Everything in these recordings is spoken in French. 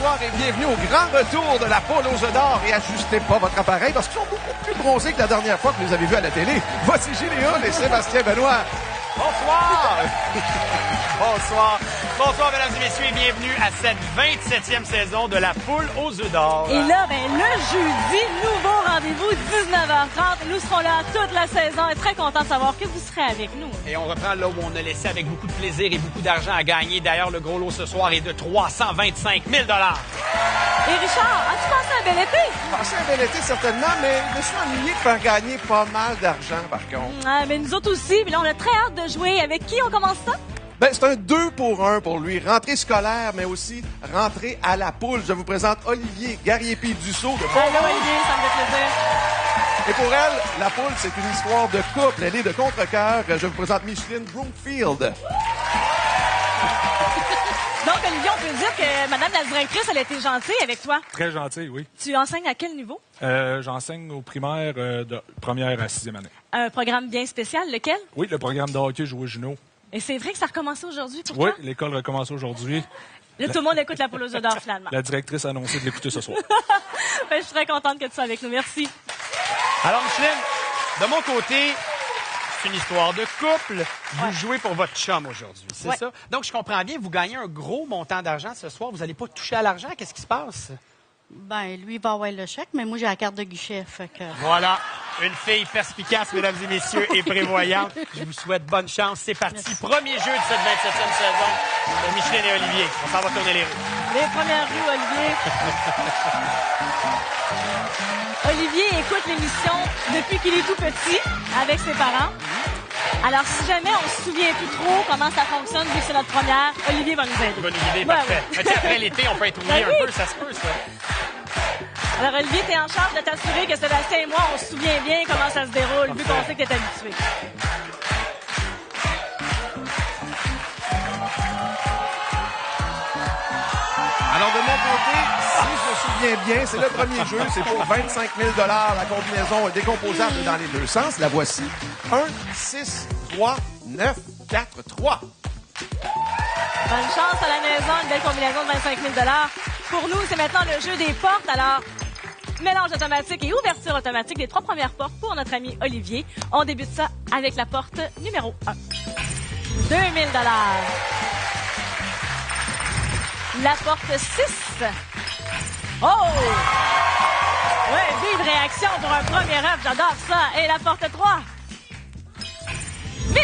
bonsoir et bienvenue au grand retour de la poule aux œufs d'or. Et ajustez pas votre appareil parce qu'ils sont beaucoup plus bronzés que la dernière fois que vous les avez vus à la télé. Voici Généon et Sébastien Benoît. Bonsoir! Bonsoir! Bonsoir, mesdames et messieurs, et bienvenue à cette 27e saison de la poule aux œufs d'or. Et là, le jeudi, nouveau rendez-vous, 19h30. Nous serons là toute la saison et très contents de savoir que vous serez avec nous. Et on reprend là où on a laissé avec beaucoup de plaisir et beaucoup d'argent à gagner. D'ailleurs, le gros lot ce soir est de 325 000 $. Et Richard, as-tu passé un bel été? J'ai passé un bel été certainement, mais je me suis ennuyé de faire gagner pas mal d'argent par contre. Mais nous autres aussi, mais là, on a très hâte de jouer. Avec qui on commence ça? Ben, c'est un 2 pour 1 pour lui. Rentrée scolaire, mais aussi rentrée à la poule. Je vous présente Olivier Garriépi-Dussault de Allô, Olivier, ça me fait plaisir. Et pour elle, la poule, c'est une histoire de couple. Elle est de contre-cœur. Je vous présente Micheline Broomfield. Donc, Olivier, on peut dire que Madame la directrice, elle a été gentille avec toi. Très gentil, oui. Tu enseignes à quel niveau? J'enseigne au primaire de première à sixième année. Un programme bien spécial, lequel? Oui, le programme de hockey joué Juno. Et c'est vrai que ça a recommencé aujourd'hui pour Oui, toi? l'école recommence aujourd'hui. Là, tout le monde écoute la poule aux œufs d'or, finalement. La directrice a annoncé de l'écouter ce soir. Ben, je suis très contente que tu sois avec nous. Merci. Alors, Micheline, de mon côté, c'est une histoire de couple. Vous jouez pour votre chum aujourd'hui, c'est ça? Donc, je comprends bien, vous gagnez un gros montant d'argent ce soir. Vous n'allez pas toucher à l'argent. Qu'est-ce qui se passe? Ben, lui, il va avoir le chèque, mais moi, j'ai la carte de guichet, fait que... Voilà, une fille perspicace, mesdames et messieurs, et prévoyante. Je vous souhaite bonne chance. C'est parti. Merci. Premier jeu de cette 27e saison pour Micheline et Olivier. On s'en va tourner les roues. Les premières rues, Olivier. Olivier écoute l'émission depuis qu'il est tout petit avec ses parents. Alors, si jamais on se souvient plus trop comment ça fonctionne, vu que c'est notre première, Olivier va nous aider. Bonne idée, Ouais, parfait. ouais. Mais tu sais, après l'été, on peut être oublié Ben oui. un peu, ça se peut, ça. Alors, Olivier, t'es en charge de t'assurer que Sébastien et moi, on se souvient bien comment ça se déroule, vu qu'on sait que t'es habitué. Alors, de mon côté, si je me souviens bien, c'est le premier jeu. C'est pour 25 000 $. La combinaison est décomposable dans les deux sens. La voici. 1, 6, 3, 9, 4, 3. Bonne chance à la maison, une belle combinaison de 25 000 $. Pour nous, c'est maintenant le jeu des portes. Alors, mélange automatique et ouverture automatique des trois premières portes pour notre ami Olivier. On débute ça avec la porte numéro 1. 2 000 $. La porte 6. Oh! Ouais, vive réaction pour un premier œuf, j'adore ça. Et la porte 3. 1 500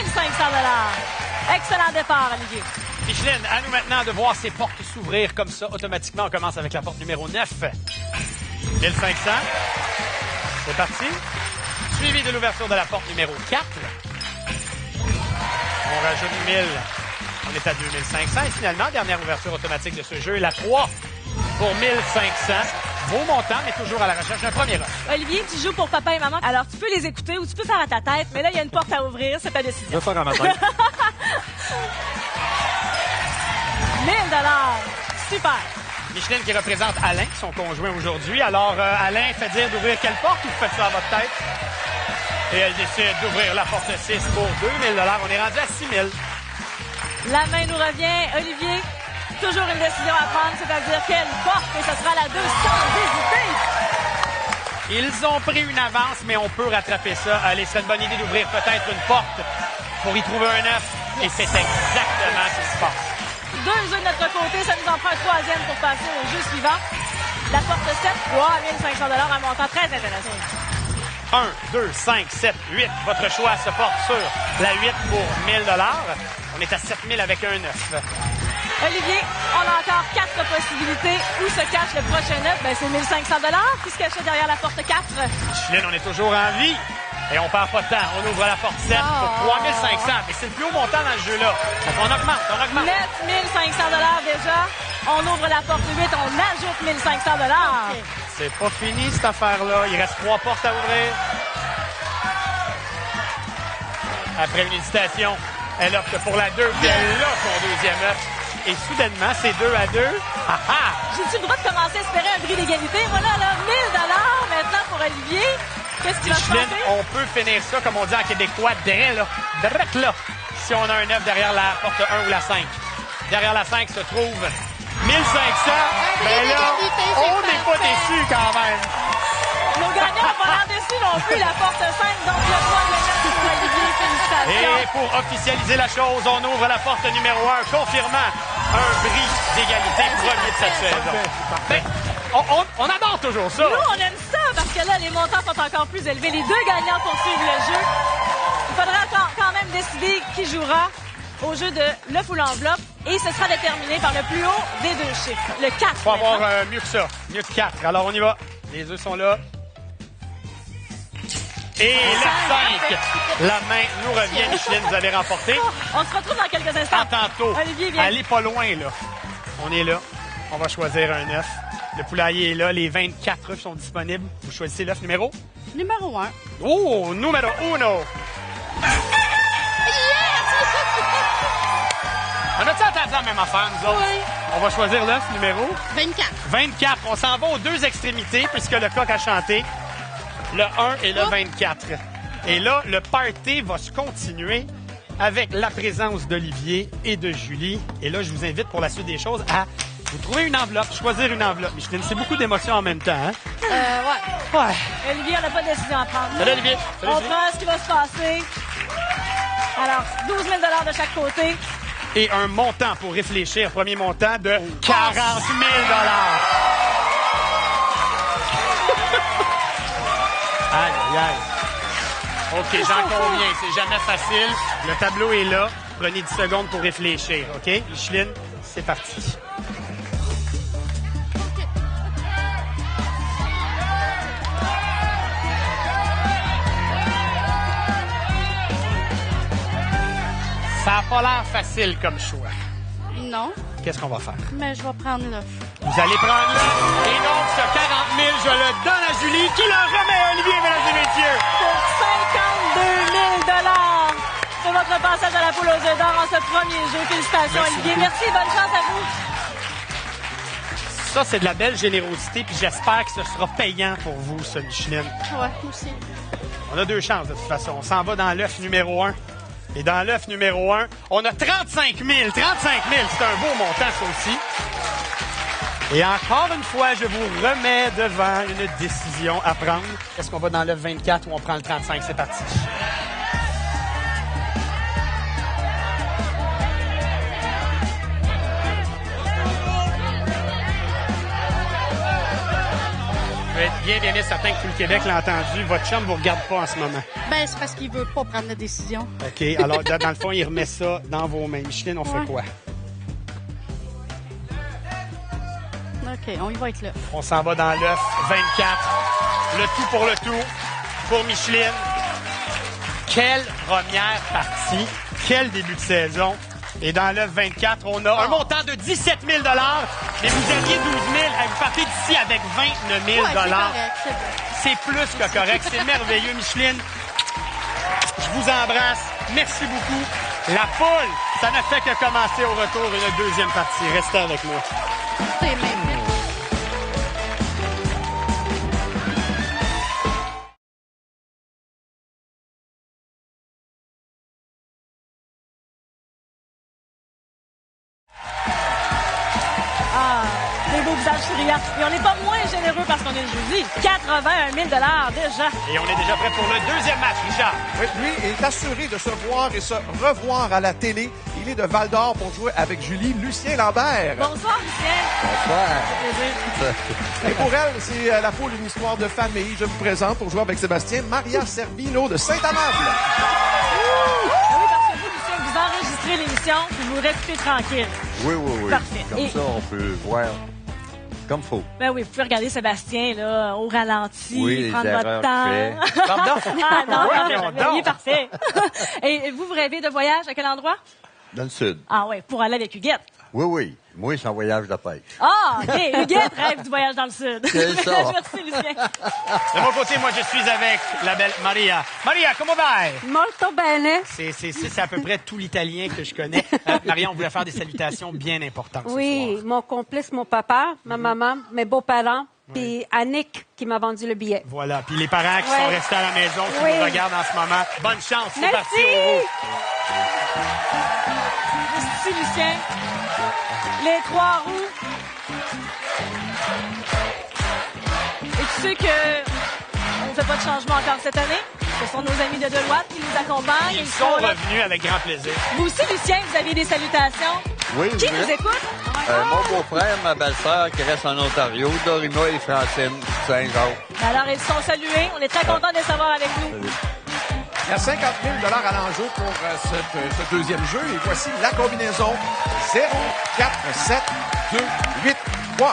$. Excellent départ, Olivier. Micheline, à nous maintenant de voir ces portes s'ouvrir comme ça automatiquement. On commence avec la porte numéro 9. 1500. C'est parti. Suivi de l'ouverture de la porte numéro 4. On rajoute 1000. On est à 2500. Et finalement, dernière ouverture automatique de ce jeu, la 3 pour 1500. Beau montant, mais toujours à la recherche d'un premier œuf. Olivier, tu joues pour papa et maman. Alors, tu peux les écouter ou tu peux faire à ta tête, mais là, il y a une porte à ouvrir. C'est ta Je décision. vais faire à ma tête. 1 000 $. Super. Micheline qui représente Alain, son conjoint aujourd'hui. Alors, Alain fait dire d'ouvrir quelle porte ou vous faites ça à votre tête? Et elle décide d'ouvrir la porte 6 pour 2 000 $. On est rendu à 6 000. La main nous revient. Olivier, toujours une décision à prendre, c'est-à-dire quelle porte, et ce sera la 2 sans hésiter. Ils ont pris une avance, mais on peut rattraper ça. Allez, c'est une bonne idée d'ouvrir peut-être une porte pour y trouver un œuf. Et c'est exactement ce qui se passe. 2 œufs de notre côté, ça nous en prend un troisième pour passer au jeu suivant. La porte 7, 3 500 $, un montant très intéressant. 1, 2, 5, 7, 8. Votre choix se porte sur la 8 pour 1000 $. On est à 7 000 avec un œuf. Olivier, on a encore 4 possibilités. Où se cache le prochain œuf? Ben, c'est 1 500 $ qui se cachait derrière la porte 4. Micheline, on est toujours en vie. Et on perd pas de temps. On ouvre la porte 7 pour 3500. Mais c'est le plus haut montant dans le jeu-là. Donc on augmente, on augmente. Net 1 500 $ déjà. On ouvre la porte 8, on ajoute 1 500 $. C'est pas fini, cette affaire-là. Il reste 3 portes à ouvrir. Après une hésitation, elle opte pour la 2, puis elle a son deuxième œuf. Et soudainement, c'est 2 à 2. Ah ah! J'ai-tu le droit de commencer à espérer un bris d'égalité? Voilà, là, 1 000 $ maintenant pour Olivier. Qu'est-ce qui va se Micheline, passer? on peut finir ça, comme on dit en québécois, drette là. Drette là. Si on a un œuf derrière la porte 1 ou la 5. Derrière la 5 se trouve 1500. Ben là, on n'est pas déçus quand même. Nos gagnants n'ont pas l'air déçus non plus. La porte 5, donc le point de mettre pour Olivier. Félicitations. Et pour officialiser la chose, on ouvre la porte numéro 1, confirmant un bris d'égalité premier de cette saison. Ben, on adore toujours ça. Nous, on aime ça parce que là, les montants sont encore plus élevés. Les deux gagnants poursuivent le jeu. Il faudra quand même décider qui jouera au jeu de l'œuf ou l'enveloppe et ce sera déterminé par le plus haut des deux chiffres, le 4. Faut avoir mieux que ça, mieux que 4. Alors, on y va. Les œufs sont là. Et le 5. La main nous revient. Micheline, vous avez remporté. On se retrouve dans quelques instants. À tantôt. Olivier, viens. Allez pas loin, là. On est là. On va choisir un œuf. Le poulailler est là. Les 24 œufs sont disponibles. Vous choisissez l'œuf numéro? Numéro 1. Oh, numéro 1. On a-tu entendu la même affaire, nous autres? Oui. On va choisir l'œuf numéro? 24. 24. On s'en va aux deux extrémités puisque le coq a chanté. Le 1 et le 24. Et là, le party va se continuer avec la présence d'Olivier et de Julie. Et là, je vous invite pour la suite des choses à vous trouver une enveloppe, choisir une enveloppe. Micheline, c'est beaucoup d'émotions en même temps, hein? Ouais. Ouais. Olivier, on n'a pas de décision à prendre. Salut, Olivier. Salut, On Julie. prend ce qui va se passer. Alors, 12 000 de chaque côté. Et un montant pour réfléchir. Premier montant de 40 000 Aïe, aïe, aïe. OK, j'en conviens. C'est jamais facile. Le tableau est là. Prenez 10 secondes pour réfléchir. OK? Micheline, c'est parti. Ça n'a pas l'air facile comme choix. Non, Qu'est-ce qu'on va faire? mais je vais prendre l'œuf. Vous allez prendre l'œuf. Et donc, ce 40 000, je le donne à Julie, qui le remet à Olivier, mesdames et messieurs. Pour 52 000 c'est votre passage à la poule aux œufs d'or en ce premier jeu. Félicitations, Merci Olivier. beaucoup. Merci, bonne chance à vous. Ça, c'est de la belle générosité, puis j'espère que ce sera payant pour vous, ce Micheline. Ouais, moi aussi. On a deux chances, de toute façon. On s'en va dans l'œuf numéro 1. Et dans l'œuf numéro 1, on a 35 000. 35 000, c'est un beau montant, ça aussi. Et encore une fois, je vous remets devant une décision à prendre. Est-ce qu'on va dans l'œuf 24 ou on prend le 35? C'est parti. Je vais être bien certain que tout le Québec l'a entendu. Votre chum ne vous regarde pas en ce moment. Ben, c'est parce qu'il veut pas prendre la décision. OK. Alors, dans le fond, il remet ça dans vos mains. Micheline, on fait Ouais. quoi? OK, on y va avec l'œuf. On s'en va dans l'œuf 24. Le tout pour le tout. Pour Micheline. Quelle première partie. Quel début de saison. Et dans l'œuf 24, on a un montant de 17 000 mais vous aviez 12 000. Vous partez d'ici avec 29 000 Ouais, c'est correct, c'est bon. C'est plus que correct. C'est merveilleux, Micheline. Je vous embrasse. Merci beaucoup. La poule, ça ne fait que commencer au retour une deuxième partie. Restez avec moi. C'est maintenant. Des beaux visages souriants. Et on n'est pas moins généreux parce qu'on est le jeudi. 81 000 déjà. Et on est déjà prêt pour le deuxième match, Richard. Oui, lui est assuré de se voir et se revoir à la télé. Il est de Val-d'Or pour jouer avec Julie. Lucien Lambert. Bonsoir, Lucien. Bonsoir. Plaisir. Et pour elle, c'est la poule, une histoire de famille. Je vous présente pour jouer avec Sébastien, Maria Servino de Saint-Amable. Ah oui, parce que vous, Lucien, vous enregistrez l'émission puis vous restez tranquille. Oui, oui, oui. Parfait. Comme Et- ça, on peut voir comme faut. Ben oui, vous pouvez regarder Sébastien là, au ralenti, Oui, les prendre erreurs votre temps. qu'il Pardon? Ah non, Voyons non, donc. il est parfait. Et vous rêvez de voyage à quel endroit? Dans le sud. Ah ouais, pour aller avec Huguette. Oui, oui. Moi, c'est un voyage de pêche. Ah, OK. Huguette rêve du voyage dans le sud. C'est ça. Merci, Lucien. De mon côté, moi, je suis avec la belle Maria. Maria, comment va? Molto bene. C'est à peu près tout l'italien que je connais. Maria, on voulait faire des salutations bien importantes ce Oui, soir. mon complice, mon papa, ma maman, mes beaux-parents, puis Annick qui m'a vendu le billet. Voilà. Puis les parents qui Ouais. sont restés à la maison, qui Oui. nous regardent en ce moment. Bonne chance. C'est Merci. parti, au rouge. Merci, Lucien. Les 3 roues. Et tu sais que on ne fait pas de changement encore cette année. Ce sont nos amis de Deloitte qui nous accompagnent. Ils sont revenus avec grand plaisir. Vous aussi, Lucien, vous aviez des salutations. Oui, Qui oui. nous écoute? Mon beau-frère, ma belle-sœur qui reste en Ontario, Dorima et Francine Saint-Jacques. Alors, ils sont salués. On est très contents de les savoir avec nous. Il y a 50 000 à l'enjeu pour ce deuxième jeu. Et voici la combinaison 0, 4, 7, 2, 8, 3.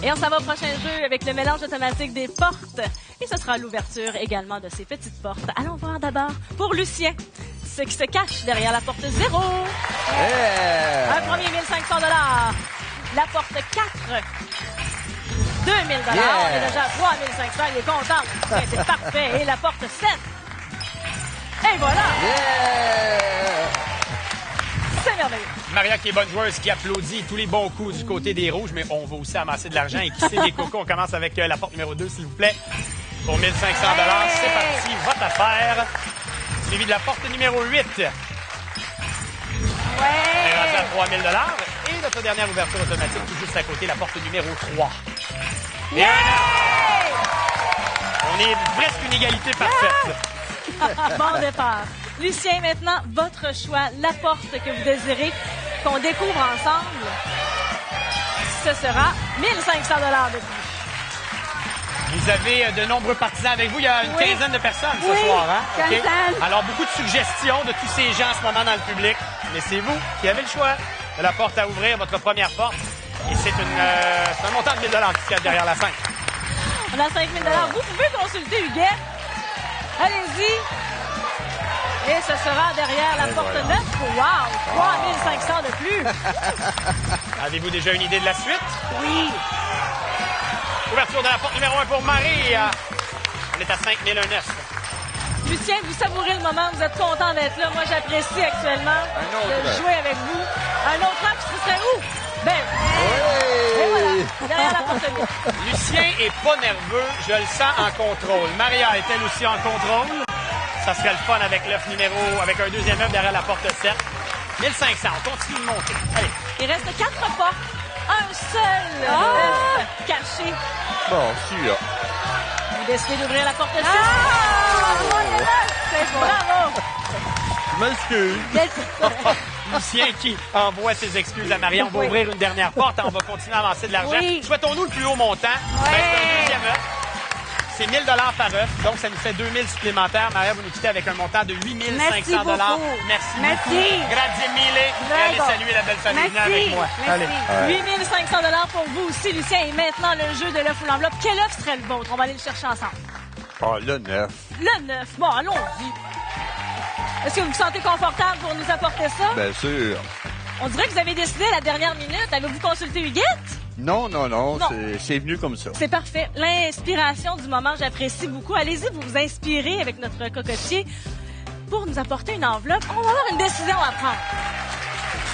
Et on s'en va au prochain jeu avec le mélange automatique des portes. Et ce sera l'ouverture également de ces petites portes. Allons voir d'abord pour Lucien ce qui se cache derrière la porte 0. Un premier 1 500 $. La porte 4. 2 000 $. On est déjà à 3 500. Il est content. Ouais, c'est parfait. Et la porte 7. Et voilà. C'est merveilleux. Maria qui est bonne joueuse, qui applaudit tous les bons coups du côté des rouges, mais on va aussi amasser de l'argent et kisser des cocos. On commence avec la porte numéro 2, s'il vous plaît, pour 1 500 $. C'est parti, votre affaire. Suivi de la porte numéro 8. Ouais. On est rendu à 3 000 $. Et notre dernière ouverture automatique, tout juste à côté, la porte numéro 3. Et on est presque une égalité parfaite. Bon départ. Lucien, maintenant, votre choix, la porte que vous désirez qu'on découvre ensemble, ce sera 1 500 $ de plus. Vous avez de nombreux partisans avec vous. Il y a une quinzaine de personnes ce soir. Hein? quinzaine. Alors, beaucoup de suggestions de tous ces gens en ce moment dans le public. Mais c'est vous qui avez le choix de la porte à ouvrir, votre première porte. Et c'est un montant de 1 000 $ qui est derrière la scène. On a 5 000 $. Vous pouvez consulter Huguette. Allez-y. Et ce sera derrière la porte 9. Wow! 3 500 de plus. Avez-vous déjà une idée de la suite? Oui. Ouverture de la porte numéro 1 pour Marie. On est à 5 009. Lucien, vous savourez le moment. Vous êtes content d'être là. Moi, j'apprécie actuellement de jouer avec vous. Un autre match, ce serait où? Ben, et voilà, derrière la porte 8. Lucien est pas nerveux. Je le sens en contrôle. Maria est-elle aussi en contrôle? Ça serait le fun avec l'œuf numéro, avec un deuxième œuf derrière la porte 7. 1 500. On continue de monter. Allez. Il reste 4 portes. Un seul œuf caché. Bon, celui-là. Vous décidez d'ouvrir la porte 6. C'est bon. Bravo! Je m'excuse. Lucien qui envoie ses excuses à Maria. On va ouvrir une dernière porte. On va continuer à avancer de l'argent. Oui. Souhaitons-nous le plus haut montant. Ben, c'est un deuxième œuf. C'est 1 000 $ par œuf. Donc, ça nous fait 2 000 supplémentaires. Maria, vous nous quittez avec un montant de 8 500 $. Merci beaucoup. Merci Merci. beaucoup. Grazie mille. Et allez saluer la belle famille. Venez avec moi. Allez. 8 500 $ pour vous aussi, Lucien. Et maintenant, le jeu de l'œuf ou l'enveloppe. Quel œuf serait le vôtre? On va aller le chercher ensemble. Ah, le 9. Le 9. Bon, allons-y. Est-ce que vous vous sentez confortable pour nous apporter ça? Bien sûr. On dirait que vous avez décidé à la dernière minute. Avez-vous consulté Huguette? Non. Non. C'est venu comme ça. C'est parfait. L'inspiration du moment, j'apprécie beaucoup. Allez-y, vous inspirez avec notre cocotier pour nous apporter une enveloppe. On va avoir une décision à prendre.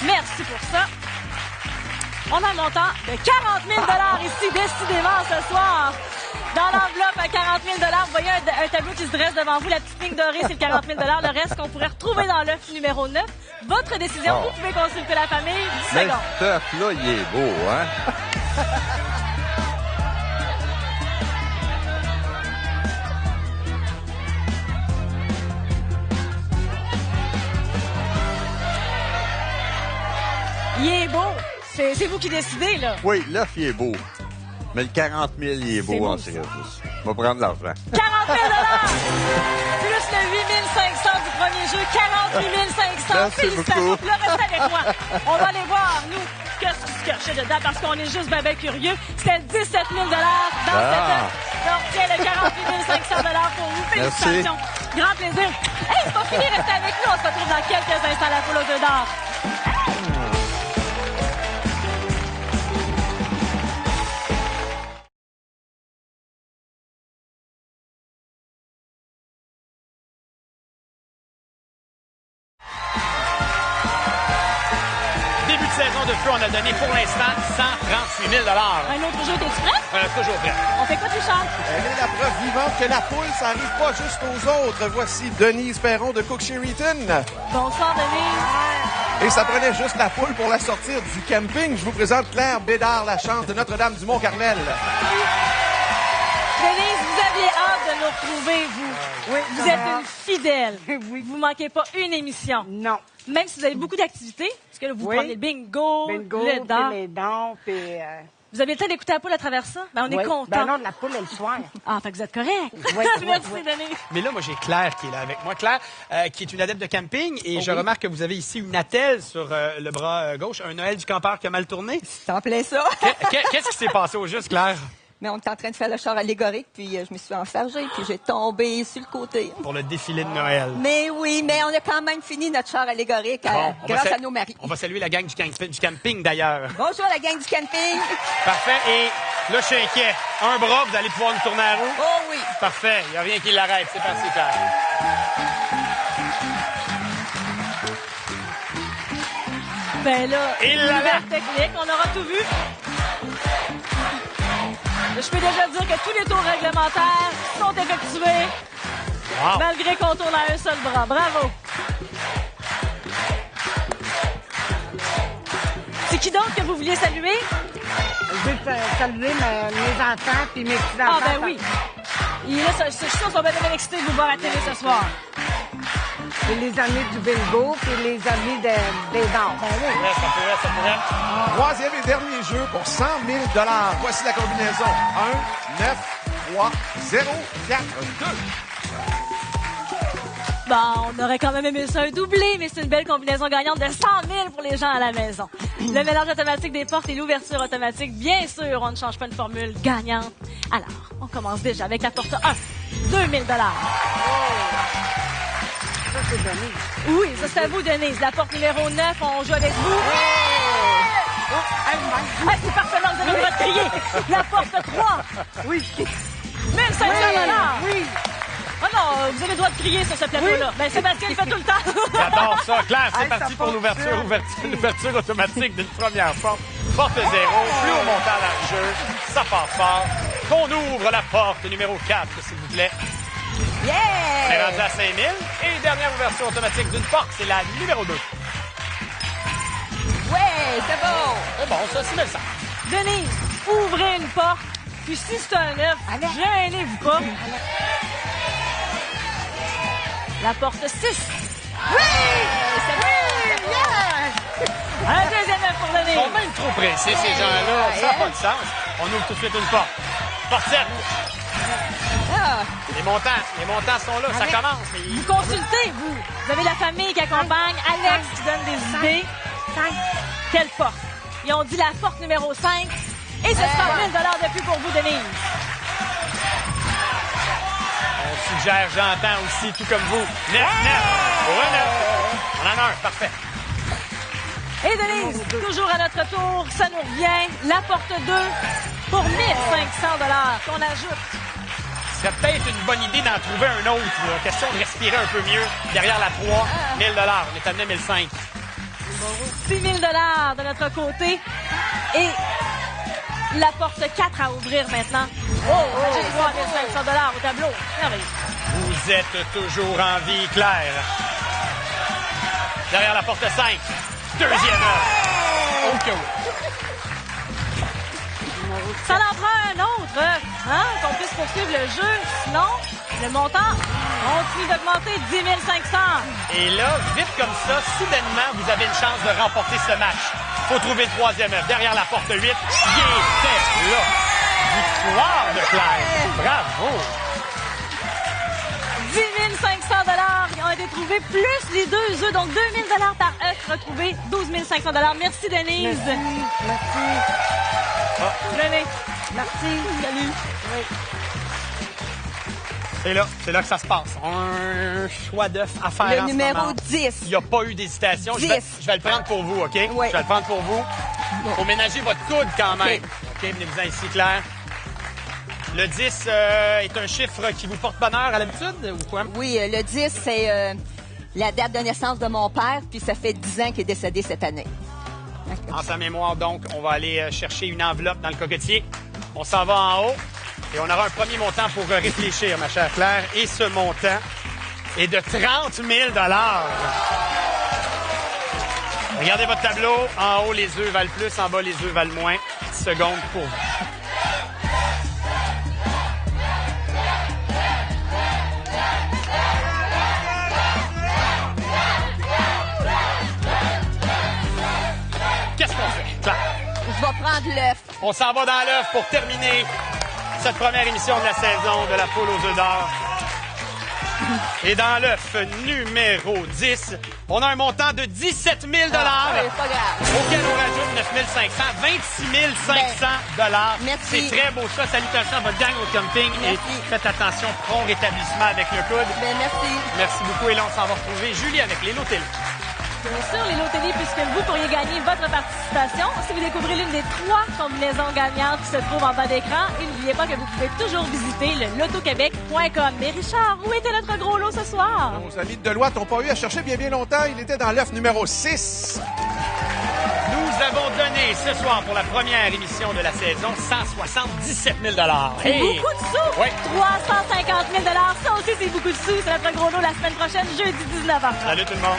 Merci pour ça. On a un montant de 40 000 $ ici, décidément, ce soir. Dans l'enveloppe à 40 000 $, vous voyez un tableau qui se dresse devant vous. La petite ligne dorée, c'est le 40 000 $. Le reste qu'on pourrait retrouver dans l'œuf numéro 9. Votre décision, vous pouvez consulter la famille. 10 Mais secondes. cet œuf-là, il est beau, hein? Il est beau. C'est vous qui décidez, là. Oui, l'œuf, il est beau. Mais le 40 000, il est C'est beau beau, en ça. série. Je vais prendre l'argent. 40 000 $ plus le 8 500 du premier jeu. 48 500. Merci Félicitations. beaucoup. Là, restez avec moi. On va aller voir, nous, qu'est-ce qui se cachait dedans parce qu'on est juste ben curieux. C'était 17 000 $ dans cette œuf. Donc, tiens, le 48 500 $ pour vous. Félicitations. Grand plaisir. Hey, c'est pas fini. Restez avec nous. On se retrouve dans quelques instants à la poule aux œufs d'or. Début de saison Passion de feu, on a donné pour l'instant 138 000 Un autre jeu, t'es-tu prêt? Toujours prêt. On fait quoi, Richard? Elle est la preuve vivante que la poule, ça arrive pas juste aux autres. Voici Denise Perron de Cook Sherrington. Bonsoir, Denise. Et ça prenait juste la poule pour la sortir du camping. Je vous présente Claire Bédard, la chante de Notre-Dame-du-Mont-Carmel. Denise, vous aviez hâte de nous retrouver, vous. Oui, Vous êtes une fidèle. Oui. Vous manquez pas une émission. Non. Même si vous avez beaucoup d'activités, parce que là, vous Oui. prenez le bingo, Bingo, le dard. puis les dents, puis... Vous avez le temps d'écouter la poule à travers ça? Ben, on est oui. content. Ben non, la poule, elle soir. Ah, fait que vous êtes correct. Oui, Merci, oui. Denise. Mais là, moi, j'ai Claire qui est là avec moi. Claire, qui est une adepte de camping. Et je remarque que vous avez ici une attelle sur le bras gauche. Un Noël du campeur qui a mal tourné. C'est en plein ça. Qu'est-ce qui s'est passé au juste, Claire? Mais on est en train de faire le char allégorique, puis je me suis enfargée, puis j'ai tombé sur le côté. Pour le défilé de Noël. Mais oui, mais on a quand même fini notre char allégorique Bon, on va grâce sa- à nos maris. On va saluer la gang du camping d'ailleurs. Bonjour la gang du camping. Parfait. Et là, je suis inquiet. Un bras, vous allez pouvoir nous tourner à la roue? Oh oui. Parfait. Il n'y a rien qui l'arrête. C'est parti, Claire. Ben là, Il l'avait. nouvelle technique, on aura tout vu. Je peux déjà dire que tous les tours réglementaires sont effectués, Wow. malgré qu'on tourne à un seul bras. Bravo. C'est qui donc que vous vouliez saluer? Je veux saluer mes enfants puis mes petits-enfants. Ah, ben oui. Il est là, je suis sûre qu'ils sont bien excités de vous voir à la télé ce soir. Et les amis du bingo puis les amis des dents. Ça pourrait. Troisième et dernier jeu pour 100 000 $. Voici la combinaison. 1, 9, 3, 0, 4, 2. Bon, on aurait quand même aimé ça un doublé, mais c'est une belle combinaison gagnante de 100 000 pour les gens à la maison. Le mélange automatique des portes et l'ouverture automatique, bien sûr, on ne change pas une formule gagnante. Alors, on commence déjà avec la porte 1. 2 000 $. Ça, c'est donné. Oui, ça c'est à vous, Denise. La porte numéro 9, on joue avec vous. Ah, c'est parfait, là, vous avez le droit de crier. La porte 3. Oui. 1 500 $. Oui. Ah non, vous avez le droit de crier sur ce plateau-là. Ben, Sébastien le fait tout le temps. J'adore ça. Claire, c'est Hey, parti ça pour l'ouverture automatique d'une première porte. Porte 0, plus haut montant dans le jeu. Ça part fort. Qu'on ouvre la porte numéro 4, s'il vous plaît. On est Yeah! rendu à 5 000. Et dernière ouverture automatique d'une porte, c'est la numéro 2. Ouais, c'est bon. C'est bon, ça, c'est 900. Denise, ouvrez une porte. Puis si c'est un 9, gênez-vous pas. La porte 6. Oui! C'est bon. Un deuxième 9 pour Ils Denise. sont même trop pressés, ces gens-là. Ça n'a pas de sens. On ouvre tout de suite une porte. Porte 7. Ah, Les montants sont là. Ça commence. Mais Vous consultez, vous. Vous avez la famille qui accompagne, Alex qui donne des idées. 5. Quelle porte? Ils ont dit la porte numéro 5. Et ce sera 1 000 $ de plus pour vous, Denise. on suggère, j'entends aussi, tout comme vous. 9, 9. Pour un 9. On en a un. Parfait. Et Denise, toujours à notre tour, ça nous revient. La porte 2 pour 1 500 $ qu'on ajoute. Ce serait peut-être une bonne idée d'en trouver un autre. Là. Question de respirer un peu mieux. Derrière la 3, 1 000 $. On est amené à 1 500. 6 000 $ de notre côté. Et la porte 4 à ouvrir maintenant. J'ai 3 500 $ au tableau. Merveilleux. Vous êtes toujours en vie, Claire. Derrière la porte 5. Deuxième œuvre. OK. Ça en prend un autre, hein, qu'on puisse poursuivre le jeu. Sinon, le montant continue d'augmenter 10 500. Et là, vite comme ça, soudainement, vous avez une chance de remporter ce match. Faut trouver le troisième œuvre. Derrière la porte 8, il était là. Victoire de Claire. Bravo. 10 500 $ ont été trouvés, plus les 2 œufs, donc 2 000 $ par œuf retrouvé, 12 500 $. Merci, Denise. Merci. Venez. Merci. Salut. C'est là que ça se passe. Un choix d'œuf à faire Le en ce numéro moment. 10. Il n'y a pas eu d'hésitation. Je 10. vais le prendre pour vous, OK? Oui. Je vais le prendre pour vous. Faut ménager votre coude quand même. OK, venez-vous-en ici, Claire. Le 10 est un chiffre qui vous porte bonheur à l'habitude ou quoi? Oui, le 10, c'est la date de naissance de mon père, puis ça fait 10 ans qu'il est décédé cette année. En sa mémoire, donc, on va aller chercher une enveloppe dans le cocotier. On s'en va en haut et on aura un premier montant pour réfléchir, ma chère Claire. Et ce montant est de 30 000 $. Regardez votre tableau. En haut, les œufs valent plus. En bas, les œufs valent moins. 10 secondes pour vous. Qu'est-ce qu'on fait? Claire? Je vais prendre l'œuf. On s'en va dans l'œuf pour terminer cette première émission de la saison de la poule aux œufs d'or. Et dans l'œuf numéro 10, on a un montant de 17 000 $, C'est pas grave. auquel on rajoute 9 500, 26 500 $. Merci. C'est très beau ça. Salutations à votre gang au camping. Merci. Et faites attention, prompt rétablissement avec le coude. Ben, merci. Merci beaucoup. Et là, on s'en va retrouver Julie avec les loteries. Bien sûr, les loteries, puisque vous pourriez gagner votre participation si vous découvrez l'une des 3 combinaisons gagnantes qui se trouvent en bas d'écran. Et n'oubliez pas que vous pouvez toujours visiter le lotoquebec.com. Mais Richard, où était notre gros lot ce soir? Nos amis de Deloitte n'ont pas eu à chercher bien longtemps. Il était dans l'œuf numéro 6. Nous avons donné ce soir pour la première émission de la saison 177 000 $. C'est Hey! beaucoup de sous! Oui. 350 000 $. Ça aussi, c'est beaucoup de sous. C'est notre gros lot la semaine prochaine, jeudi 19h30. Salut tout le monde.